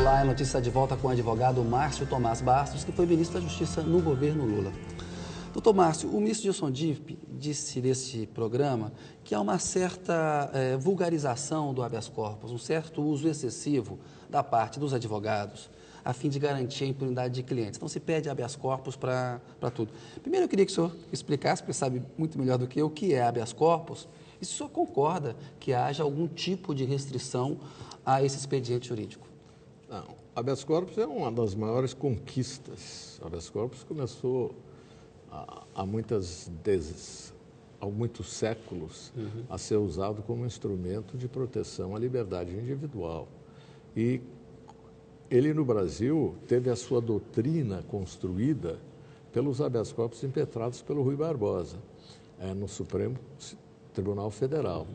Olá, a notícia de volta com o advogado Márcio Tomás Bastos, que foi ministro da Justiça no governo Lula. Doutor Márcio, o ministro Gilson Dipp disse nesse programa que há uma certa vulgarização do habeas corpus, um certo uso excessivo da parte dos advogados, a fim de garantir a impunidade de clientes. Então, se pede habeas corpus para tudo. Primeiro, eu queria que o senhor explicasse, porque sabe muito melhor do que eu, o que é habeas corpus, e se o senhor concorda que haja algum tipo de restrição a esse expediente jurídico. Não, habeas corpus é uma das maiores conquistas. Habeas corpus começou há muitos séculos a ser usado como instrumento de proteção à liberdade individual. E ele, no Brasil, teve a sua doutrina construída pelos habeas corpus impetrados pelo Rui Barbosa, no Supremo Tribunal Federal.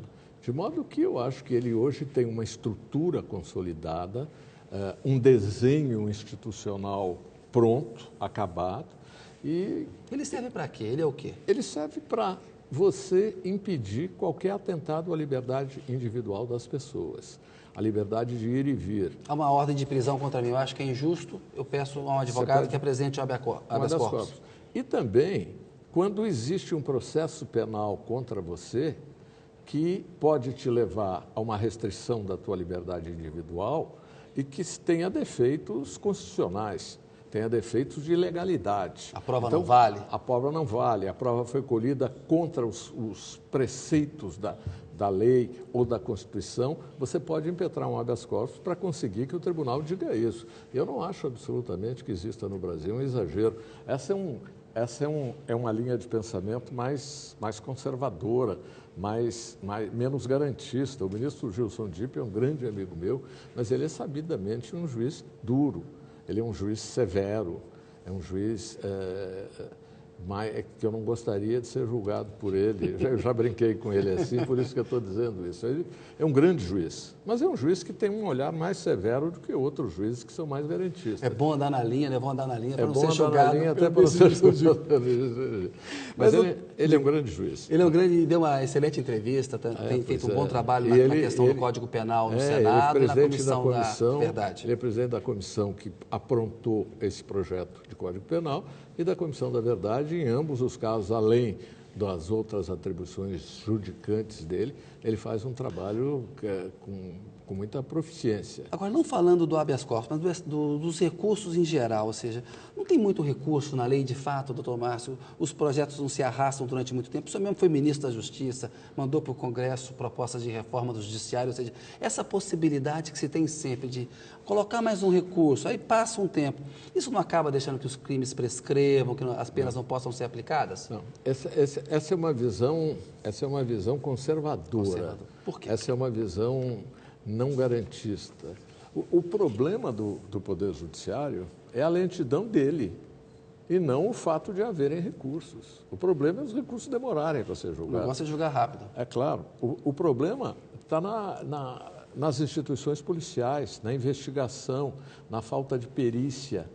De modo que eu acho que ele hoje tem uma estrutura consolidada, um desenho institucional pronto, acabado. E ele serve para quê? Ele é o quê? Ele serve para você impedir qualquer atentado à liberdade individual das pessoas, a liberdade de ir e vir. Há uma ordem de prisão contra mim, eu acho que é injusto, eu peço a um advogado que apresente o habeas corpus. E também, quando existe um processo penal contra você, que pode te levar a uma restrição da tua liberdade individual e que tenha defeitos constitucionais, tenha defeitos de ilegalidade. A prova não vale? A prova não vale. A prova foi colhida contra os preceitos da lei ou da Constituição. Você pode impetrar um habeas corpus para conseguir que o tribunal diga isso. Eu não acho absolutamente que exista no Brasil um exagero. Essa é uma linha de pensamento mais conservadora, menos garantista. O ministro Gilson Dipp é um grande amigo meu, mas ele é sabidamente um juiz duro. Ele é um juiz severo, é um juiz que eu não gostaria de ser julgado por ele. Eu já brinquei com ele assim, por isso que eu estou dizendo isso. Ele é um grande juiz, mas é um juiz que tem um olhar mais severo do que outros juízes que são mais garantistas. É bom andar na linha, né? Vão andar na linha para não ser julgado. É bom andar na linha até para não ser julgado. Mas ele é um grande juiz. Ele é um grande, deu uma excelente entrevista, tem feito um bom trabalho na questão do Código Penal no Senado e na Comissão da Verdade. Ele é presidente da comissão que aprontou esse projeto de Código Penal e da Comissão da Verdade, em ambos os casos, além das outras atribuições judicantes dele, ele faz um trabalho com muita proficiência. Agora, não falando do habeas corpus, mas dos recursos em geral, ou seja, não tem muito recurso na lei de fato, doutor Márcio, os projetos não se arrastam durante muito tempo. O senhor mesmo foi ministro da Justiça, mandou para o Congresso propostas de reforma do Judiciário, ou seja, essa possibilidade que se tem sempre de colocar mais um recurso, aí passa um tempo, isso não acaba deixando que os crimes prescrevam, que as penas não possam ser aplicadas? Não, essa é uma visão conservadora. Por quê? Essa é uma visão não garantista. O problema do Poder Judiciário é a lentidão dele e não o fato de haverem recursos. O problema é os recursos demorarem para ser julgados. O negócio é julgar rápido. É claro. O problema está nas instituições policiais, na investigação, na falta de perícia,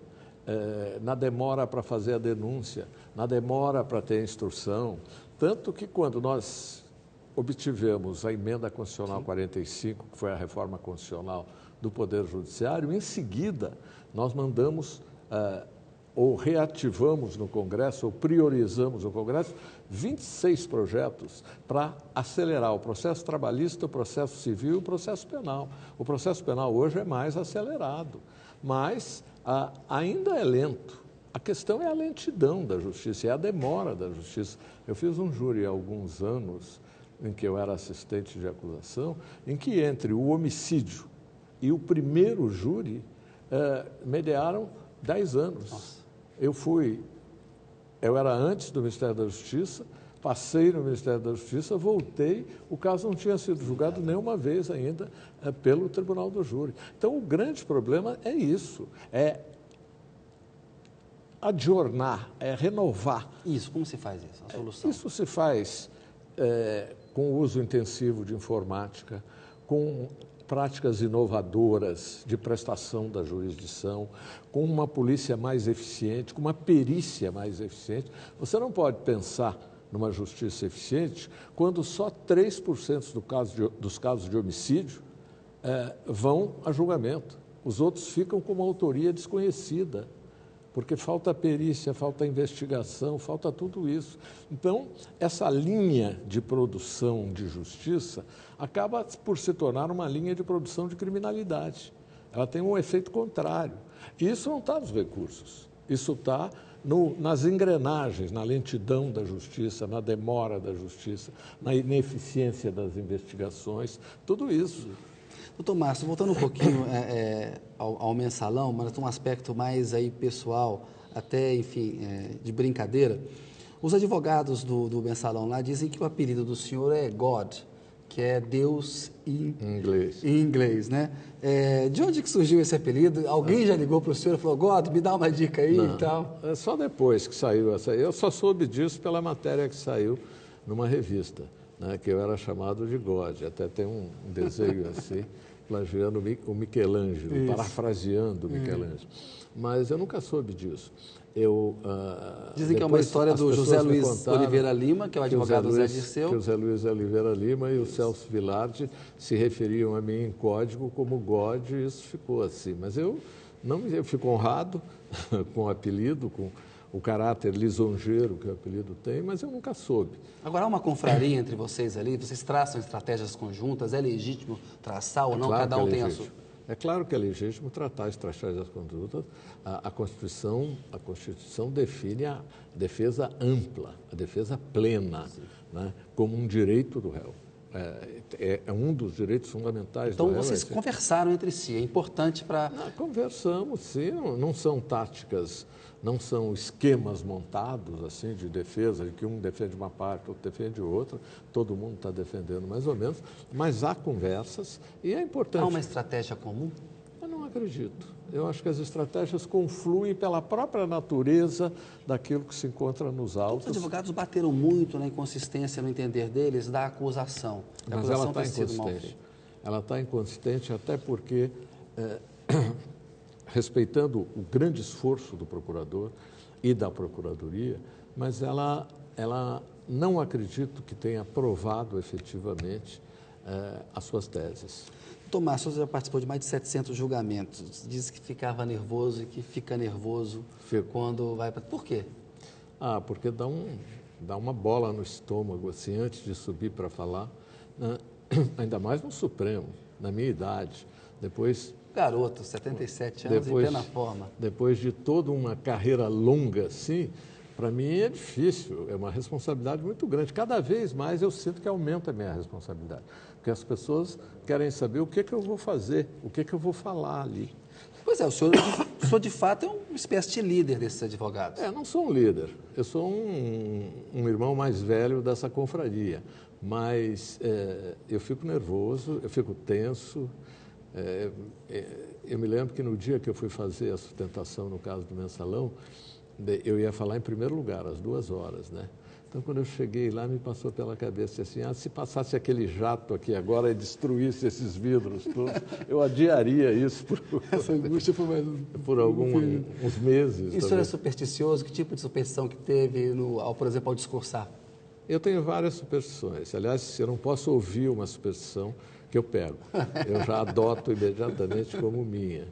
na demora para fazer a denúncia, na demora para ter a instrução. Tanto que quando nós obtivemos a emenda constitucional 45, que foi a reforma constitucional do Poder Judiciário, em seguida nós mandamos ou reativamos no Congresso, ou priorizamos no Congresso, 26 projetos para acelerar o processo trabalhista, o processo civil e o processo penal. O processo penal hoje é mais acelerado, mas ainda é lento. A questão é a lentidão da justiça, é a demora da justiça. Eu fiz um júri há alguns anos, em que eu era assistente de acusação, em que entre o homicídio e o primeiro júri mediaram 10 anos. Nossa. Eu era antes do Ministério da Justiça, passei no Ministério da Justiça, voltei, o caso não tinha sido julgado nenhuma vez ainda pelo Tribunal do Júri. Então, o grande problema é isso, é adjornar, é renovar. Isso, como se faz isso, a solução? Isso se faz com o uso intensivo de informática, com práticas inovadoras de prestação da jurisdição, com uma polícia mais eficiente, com uma perícia mais eficiente. Você não pode pensar numa justiça eficiente quando só 3% dos casos de homicídio vão a julgamento. Os outros ficam com uma autoria desconhecida, porque falta perícia, falta investigação, falta tudo isso. Então, essa linha de produção de justiça acaba por se tornar uma linha de produção de criminalidade. Ela tem um efeito contrário. E isso não está nos recursos, isso está nas engrenagens, na lentidão da justiça, na demora da justiça, na ineficiência das investigações, tudo isso. Doutor Márcio, voltando um pouquinho ao mensalão, mas um aspecto mais aí pessoal, até, enfim, de brincadeira, os advogados do mensalão lá dizem que o apelido do senhor é God, que é Deus em inglês, né? De onde que surgiu esse apelido? Alguém já ligou para o senhor e falou, God, me dá uma dica aí e tal? É só depois que saiu essa. Eu só soube disso pela matéria que saiu numa revista, né, que eu era chamado de God. Até tem um desenho assim, plagiando o Michelangelo, parafraseando o Michelangelo. Mas eu nunca soube disso. Dizem que é uma história do José Luiz Oliveira Lima, que é o advogado Zé Dirceu. Que o José Luiz Oliveira Lima e o Celso Vilardi se referiam a mim em código como God, e isso ficou assim. Mas eu fico honrado com o apelido, com o caráter lisonjeiro que o apelido tem, mas eu nunca soube. Agora, há uma confraria entre vocês ali? Vocês traçam estratégias conjuntas? É legítimo traçar ou não? Claro Cada um tem a legítimo. sua. É claro que é legítimo tratar estratégias conjuntas. A Constituição define a defesa ampla, a defesa plena, né, como um direito do réu. É um dos direitos fundamentais do réu. Então, vocês conversaram entre si, é importante para... Conversamos, sim, não são táticas, não são esquemas montados assim de defesa, de que um defende uma parte, outro defende outra, todo mundo está defendendo mais ou menos, mas há conversas e é importante. Há uma estratégia comum? Eu não acredito. Eu acho que as estratégias confluem pela própria natureza daquilo que se encontra nos autos. Os advogados bateram muito na inconsistência, no entender deles, da acusação. Mas ela está inconsistente. Ela está inconsistente até porque, respeitando o grande esforço do procurador e da procuradoria, mas ela não acredito que tenha provado efetivamente as suas teses. Tomás, você já participou de mais de 700 julgamentos. Diz que ficava nervoso e que fica nervoso quando vai para... Por quê? Porque dá uma bola no estômago, assim, antes de subir para falar, né? Ainda mais no Supremo, na minha idade. Depois... Garoto, 77 anos, em plena forma. Depois de toda uma carreira longa, assim, para mim é difícil, é uma responsabilidade muito grande. Cada vez mais eu sinto que aumenta a minha responsabilidade. Porque as pessoas querem saber o que eu vou fazer, o que eu vou falar ali. Pois é, o senhor de fato é uma espécie de líder desses advogados. Não sou um líder, eu sou um irmão mais velho dessa confraria. Mas eu fico nervoso, eu fico tenso. Eu me lembro que no dia que eu fui fazer a sustentação no caso do mensalão, eu ia falar em primeiro lugar, às 2 horas, né? Então, quando eu cheguei lá, me passou pela cabeça assim, se passasse aquele jato aqui agora e destruísse esses vidros todos, eu adiaria isso Essa angústia foi mais... por uns meses. E o senhor é supersticioso? Que tipo de superstição que teve, por exemplo, ao discursar? Eu tenho várias superstições. Aliás, eu não posso ouvir uma superstição que eu pego. Eu já adoto imediatamente como minha.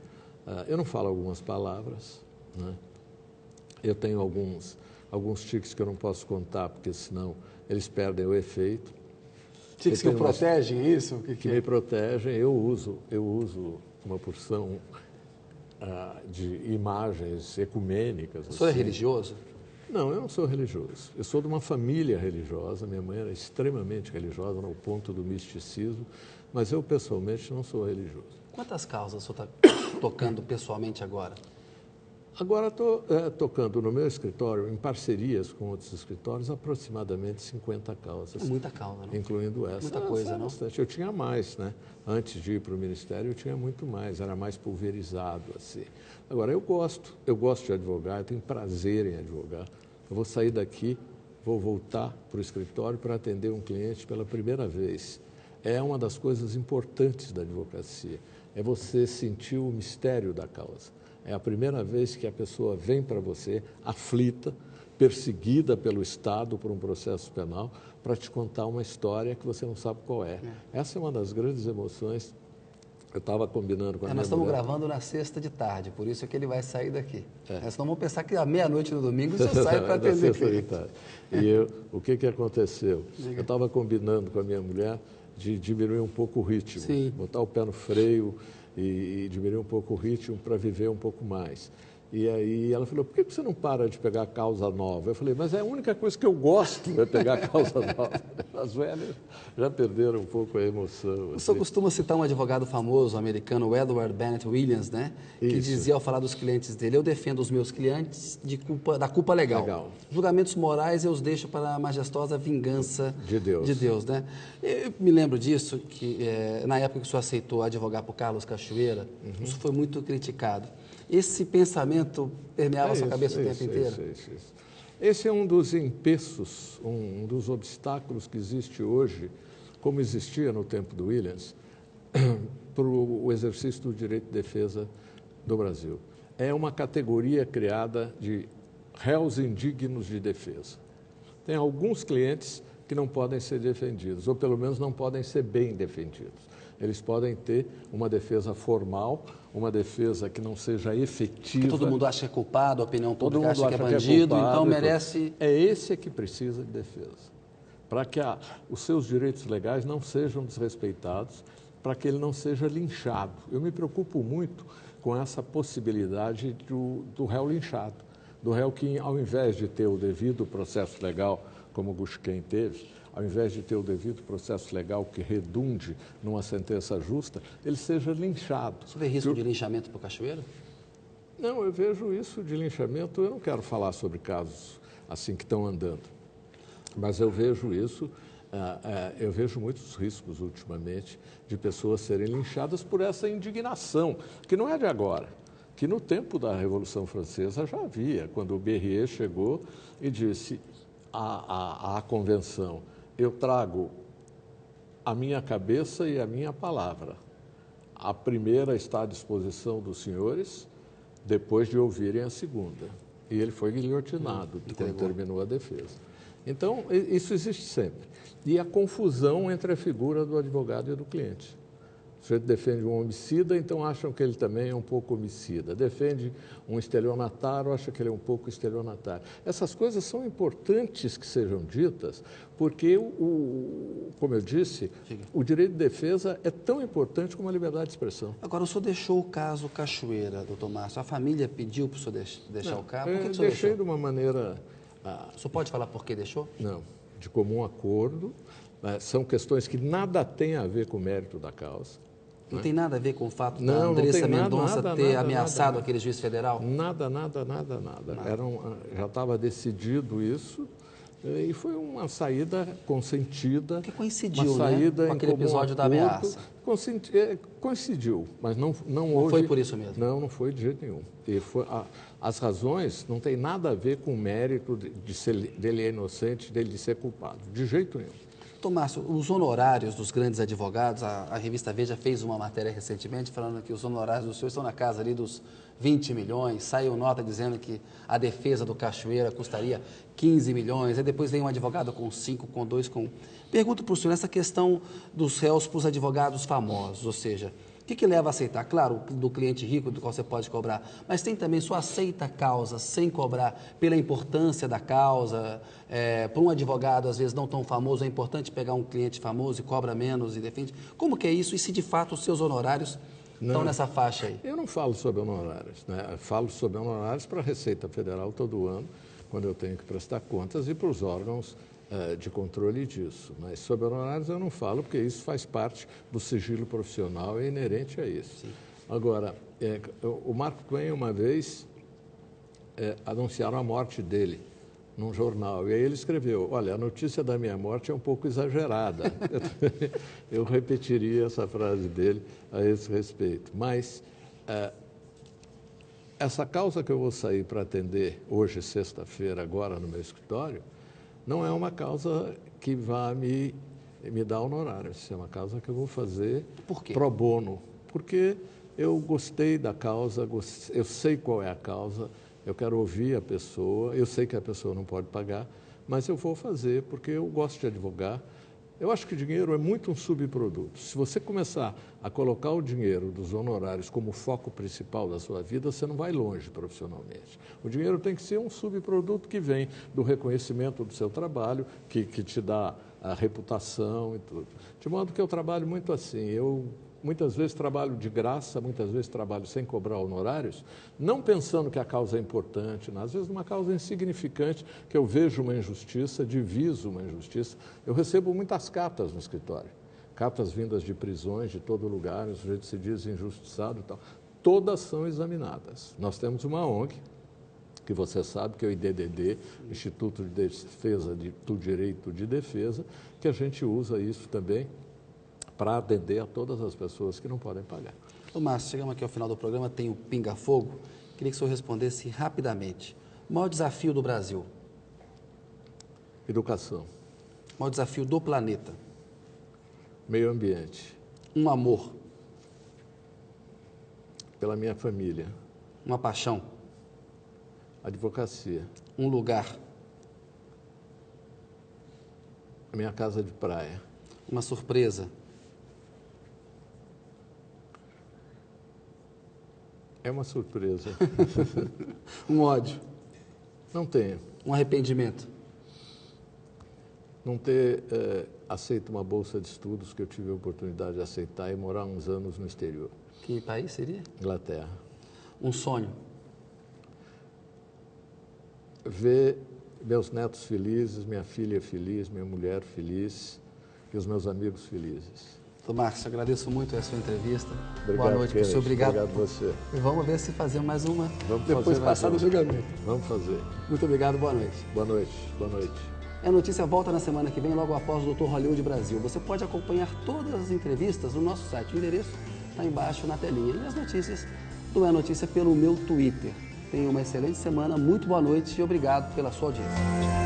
Eu não falo algumas palavras, né? Eu tenho alguns tiques que eu não posso contar, porque senão eles perdem o efeito. Tiques que o protegem, é isso? Que me protegem. Eu uso uma porção de imagens ecumênicas. O senhor é religioso? Não, eu não sou religioso. Eu sou de uma família religiosa, minha mãe era extremamente religiosa, no ponto do misticismo, mas eu, pessoalmente, não sou religioso. Quantas causas o senhor está tocando pessoalmente agora? Agora estou tocando no meu escritório, em parcerias com outros escritórios, aproximadamente 50 causas. É muita causa, não? Incluindo essa. Muita coisa, não? Bastante. Eu tinha mais, né? Antes de ir para o Ministério, eu tinha muito mais, era mais pulverizado, assim. Agora, eu gosto de advogar, eu tenho prazer em advogar. Eu vou sair daqui, vou voltar para o escritório para atender um cliente pela primeira vez. É uma das coisas importantes da advocacia, é você sentir o mistério da causa. É a primeira vez que a pessoa vem para você aflita, perseguida pelo Estado por um processo penal, para te contar uma história que você não sabe qual é. Essa é uma das grandes emoções Eu estava combinando com a minha Nós estamos mulher. gravando na sexta de tarde, por isso é que ele vai sair daqui. Senão vamos pensar que à meia-noite no domingo o senhor sai para atender cliente. E o que aconteceu? Eu estava combinando com a minha mulher de diminuir um pouco o ritmo, Sim. botar o pé no freio e diminuir um pouco o ritmo para viver um pouco mais. E aí ela falou, por que você não para de pegar causa nova? Eu falei, mas é a única coisa que eu gosto é pegar causa nova. As velhas já perderam um pouco a emoção. O senhor costuma citar um advogado famoso americano, o Edward Bennett Williams, né? Que Isso. dizia ao falar dos clientes dele, eu defendo os meus clientes da culpa legal. Julgamentos morais eu os deixo para a majestosa vingança de Deus, né? Eu me lembro disso, que na época que o senhor aceitou advogar por Carlos Cachoeira, isso foi muito criticado. Esse pensamento permeava a sua cabeça o tempo inteiro? Isso. Esse é um dos empeços, um dos obstáculos que existe hoje, como existia no tempo do Williams, para o exercício do direito de defesa do Brasil. É uma categoria criada de réus indignos de defesa. Tem alguns clientes que não podem ser defendidos, ou pelo menos não podem ser bem defendidos. Eles podem ter uma defesa formal, uma defesa que não seja efetiva. Que todo mundo acha que é culpado, a opinião pública acha que é bandido, então merece... É esse que precisa de defesa, para que os seus direitos legais não sejam desrespeitados, para que ele não seja linchado. Eu me preocupo muito com essa possibilidade do réu linchado, do réu que, ao invés de ter o devido processo legal, como o Gushken teve, ao invés de ter o devido processo legal que redunde numa sentença justa, ele seja linchado. Você vê risco de linchamento para o Cachoeira? Não, eu vejo isso de linchamento, eu não quero falar sobre casos assim que estão andando, mas eu vejo isso, eu vejo muitos riscos ultimamente de pessoas serem linchadas por essa indignação, que não é de agora, que no tempo da Revolução Francesa já havia, quando o Berryer chegou e disse à convenção, eu trago a minha cabeça e a minha palavra. A primeira está à disposição dos senhores, depois de ouvirem a segunda. E ele foi guilhotinado quando terminou a defesa. Então, isso existe sempre. E a confusão entre a figura do advogado e do cliente. O sujeito defende um homicida, então acham que ele também é um pouco homicida. Defende um estelionatário, acha que ele é um pouco estelionatário. Essas coisas são importantes que sejam ditas, porque, como eu disse, o direito de defesa é tão importante como a liberdade de expressão. Agora, o senhor deixou o caso Cachoeira, doutor Márcio. A família pediu para o senhor deixar o caso? Por que o senhor deixei deixou? de uma maneira... O senhor pode falar por que deixou? Não, de comum acordo. São questões que nada têm a ver com o mérito da causa. Não tem nada a ver com o fato da Andressa Mendonça ter ameaçado aquele juiz federal? Nada. Já estava decidido isso e foi uma saída consentida. Que coincidiu, uma saída com aquele episódio da ameaça. Coincidiu, mas não houve... Não foi por isso mesmo? Não foi de jeito nenhum. E as razões não têm nada a ver com o mérito dele é inocente, dele de ser culpado. De jeito nenhum. Doutor Márcio, os honorários dos grandes advogados, a revista Veja fez uma matéria recentemente falando que os honorários do senhor estão na casa ali dos 20 milhões, saiu nota dizendo que a defesa do Cachoeira custaria 15 milhões, aí depois vem um advogado com 5, com 2, com 1. Pergunto para o senhor essa questão dos réus para os advogados famosos, ou seja, o que leva a aceitar? Claro, do cliente rico, do qual você pode cobrar, mas tem também, só aceita a causa sem cobrar pela importância da causa. Para um advogado, às vezes, não tão famoso, é importante pegar um cliente famoso e cobra menos e defende. Como que é isso? E se, de fato, os seus honorários estão nessa faixa aí? Eu não falo sobre honorários, né? Eu falo sobre honorários para a Receita Federal todo ano, quando eu tenho que prestar contas, e para os órgãos de controle disso. Mas sobre honorários eu não falo, porque isso faz parte do sigilo profissional e é inerente a isso. Sim. Agora, o Mark Twain, uma vez, anunciaram a morte dele num jornal. E aí ele escreveu, olha, a notícia da minha morte é um pouco exagerada. Eu repetiria essa frase dele a esse respeito. Mas essa causa que eu vou sair para atender hoje, sexta-feira, agora no meu escritório, não é uma causa que vá me dar honorário. Isso é uma causa que eu vou fazer pro bono. Porque eu gostei da causa, eu sei qual é a causa, eu quero ouvir a pessoa, eu sei que a pessoa não pode pagar, mas eu vou fazer porque eu gosto de advogar Eu acho que dinheiro é muito um subproduto. Se você começar a colocar o dinheiro dos honorários como foco principal da sua vida, você não vai longe profissionalmente. O dinheiro tem que ser um subproduto que vem do reconhecimento do seu trabalho, que te dá a reputação e tudo. De modo que eu trabalho muito assim. Eu muitas vezes trabalho de graça, muitas vezes trabalho sem cobrar honorários, não pensando que a causa é importante, às vezes uma causa insignificante, que eu vejo uma injustiça, diviso uma injustiça. Eu recebo muitas cartas no escritório, cartas vindas de prisões de todo lugar, o sujeito se diz injustiçado e tal. Todas são examinadas. Nós temos uma ONG, que você sabe que é o IDDD, Instituto de Defesa do Direito de Defesa, que a gente usa isso também para atender a todas as pessoas que não podem pagar. Ô Márcio, chegamos aqui ao final do programa, tem o Pinga Fogo. Queria que o senhor respondesse rapidamente. O maior desafio do Brasil? Educação. O maior desafio do planeta? Meio ambiente. Um amor? Pela minha família. Uma paixão? Advocacia. Um lugar? A minha casa de praia. Uma surpresa? É uma surpresa. Um ódio? Não tenho. Um arrependimento? Não ter aceito uma bolsa de estudos que eu tive a oportunidade de aceitar e morar uns anos no exterior. Que país seria? Inglaterra. Um sonho? Ver meus netos felizes, minha filha feliz, minha mulher feliz e os meus amigos felizes. Márcio, agradeço muito a sua entrevista. Obrigado, boa noite para o senhor. Obrigado. Obrigado a você. E vamos ver se fazer mais uma Vamos depois fazer passar do julgamento. Vamos fazer. Muito obrigado, boa noite. Boa noite. Boa noite. A notícia volta na semana que vem, logo após o Dr. Hollywood Brasil. Você pode acompanhar todas as entrevistas no nosso site. O endereço está embaixo na telinha. E as notícias do É Notícia pelo meu Twitter. Tenha uma excelente semana, muito boa noite e obrigado pela sua audiência.